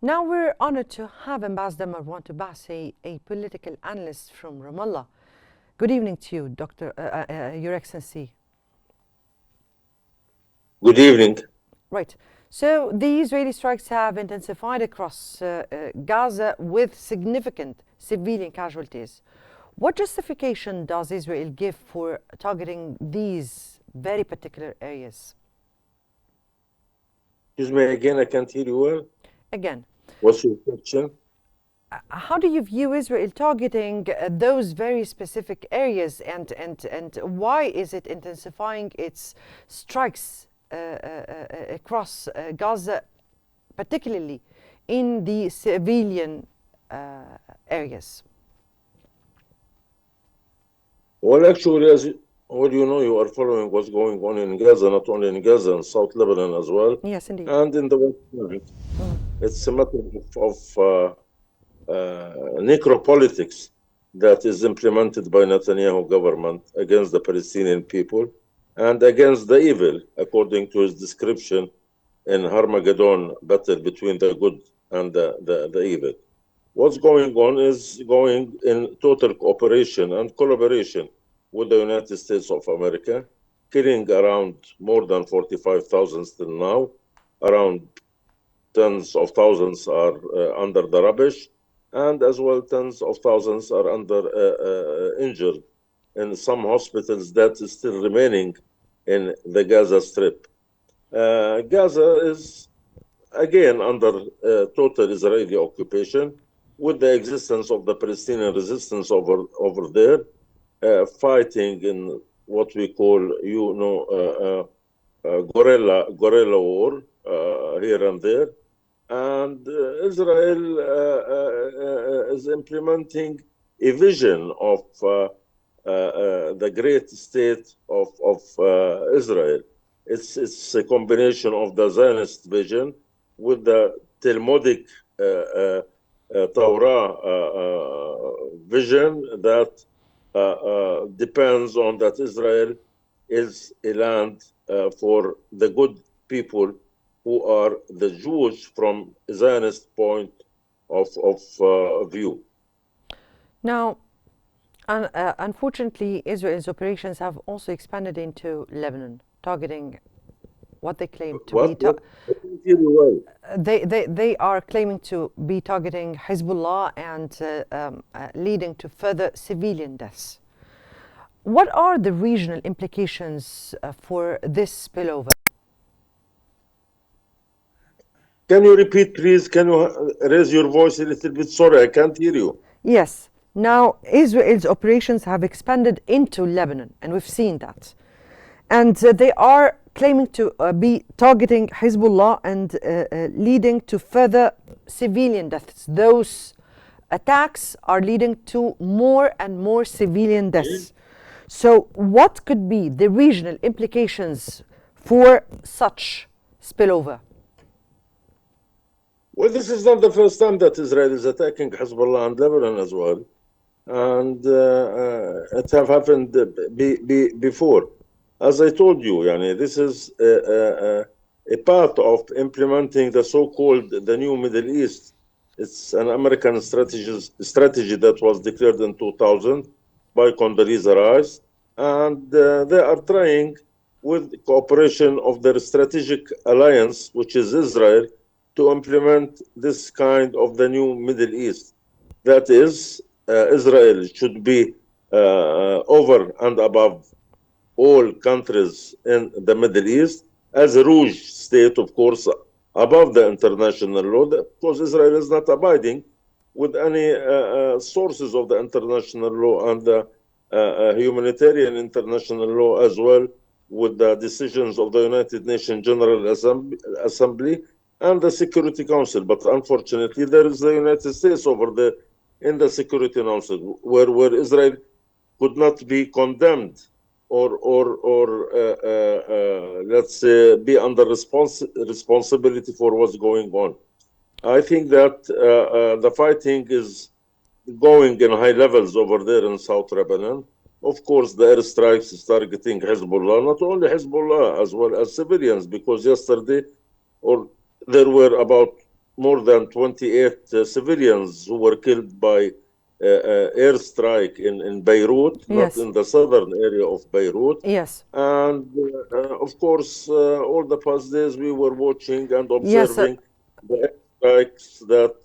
Now we're honored to have Ambassador Marwan Toubassi, a political analyst from Ramallah. Good evening to you, Your Excellency. Good evening. Right. So the Israeli strikes have intensified across Gaza with significant civilian casualties. What justification does Israel give for targeting these very particular areas? Excuse me again, I can't hear you well. Again, What's your question? how do you view Israel targeting those very specific areas, and why is it intensifying its strikes across Gaza, particularly in the civilian areas? Well, actually, as you know, you are following what's going on in Gaza, not only in Gaza, in South Lebanon as well. Yes, indeed. And in the West Bank. It's a matter of necropolitics that is implemented by Netanyahu government against the Palestinian people and against the evil, according to his description in Armageddon battle between the good and the evil. What's going on is going in total cooperation and collaboration with the United States of America, killing around more than 45,000 still now, around tens of thousands are under the rubbish, and as well tens of thousands are injured in some hospitals that is still remaining in the Gaza Strip. Gaza is again under total Israeli occupation, with the existence of the Palestinian resistance over there, fighting in what we call, guerrilla war here and there. And Israel is implementing a vision of the great state of Israel. It's a combination of the Zionist vision with the Talmudic Torah vision that depends on that Israel is a land for the good people who are the Jews from Zionist point of view. Now, unfortunately, Israel's operations have also expanded into Lebanon, targeting what they claim to they are claiming to be targeting Hezbollah and leading to further civilian deaths. What are the regional implications for this spillover? Can you repeat, please? Can you raise your voice a little bit? Sorry, I can't hear you. Yes. Now, Israel's operations have expanded into Lebanon, and we've seen that. And they are claiming to be targeting Hezbollah and leading to further civilian deaths. Those attacks are leading to more and more civilian deaths. So what could be the regional implications for such spillover? Well, this is not the first time that Israel is attacking Hezbollah and Lebanon as well. And it have happened before. As I told you, this is a part of implementing the so-called the new Middle East. It's an American strategy that was declared in 2000 by Condoleezza Rice. And they are trying, with cooperation of their strategic alliance, which is Israel, to implement this kind of the new Middle East. That is, Israel should be over and above all countries in the Middle East as a rouge state, of course, above the international law, because Israel is not abiding with any sources of the international law and the humanitarian international law, as well with the decisions of the United Nations General Assembly and the Security Council. But unfortunately, there is the United States over there in the Security Council, where Israel could not be condemned or let's say, be under responsibility for what's going on. I think that the fighting is going in high levels over there in South Lebanon. Of course, the airstrikes is targeting Hezbollah, not only Hezbollah, as well as civilians, because yesterday, there were about more than 28 civilians who were killed by airstrike in Beirut, Yes. not in the southern area of Beirut. Yes. And of course, all the past days we were watching and Yes, observing the airstrikes that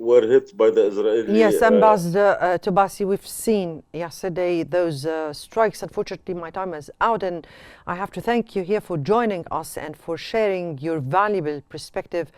were hit by the Israeli. Yes, Ambassador Toubassi, we've seen yesterday those strikes. Unfortunately, my time is out, and I have to thank you here for joining us and for sharing your valuable perspective